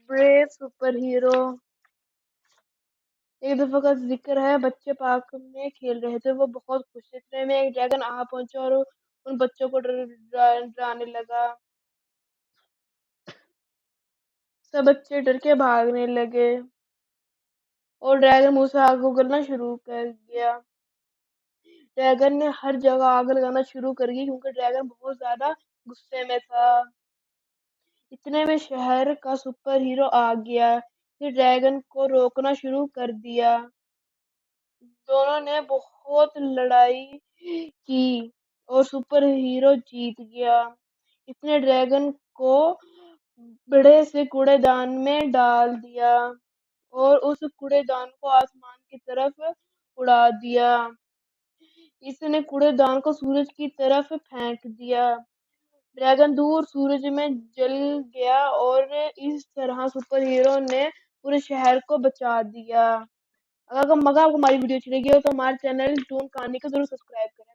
Brave super hero. ایک دفعہ کا ذکر ہے، بچے پارک میں کھیل رہے تھے، وہ بہت خوش تھے۔ اتنے میں ایک ڈریگن آ پہنچا اور ان بچوں کو ڈرانے لگا۔ سب بچے ڈر کے بھاگنے لگے اور ڈریگن منہ سے آگ اگلنا شروع کر گیا۔ ڈریگن نے ہر جگہ آگ لگانا شروع کر دی کیونکہ ڈریگن بہت زیادہ غصے میں تھا۔ اتنے میں شہر کا سپر ہیرو آ گیا، پھر ڈریگن کو روکنا شروع کر دیا۔ دونوں نے بہت لڑائی کی اور سپر ہیرو جیت گیا۔ اس نے ڈریگن کو بڑے سے کوڑے دان میں ڈال دیا اور اس کوڑے دان کو آسمان کی طرف اڑا دیا۔ اس نے کوڑے دان کو سورج کی طرف پھینک دیا۔ ڈریگن دور سورج میں جل گیا اور اس طرح سپر ہیرو نے پورے شہر کو بچا دیا۔ اگر آپ کو ہماری ویڈیو اچھی لگی ہو تو ہمارے چینل ٹون کہانی کو ضرور سبسکرائب کریں۔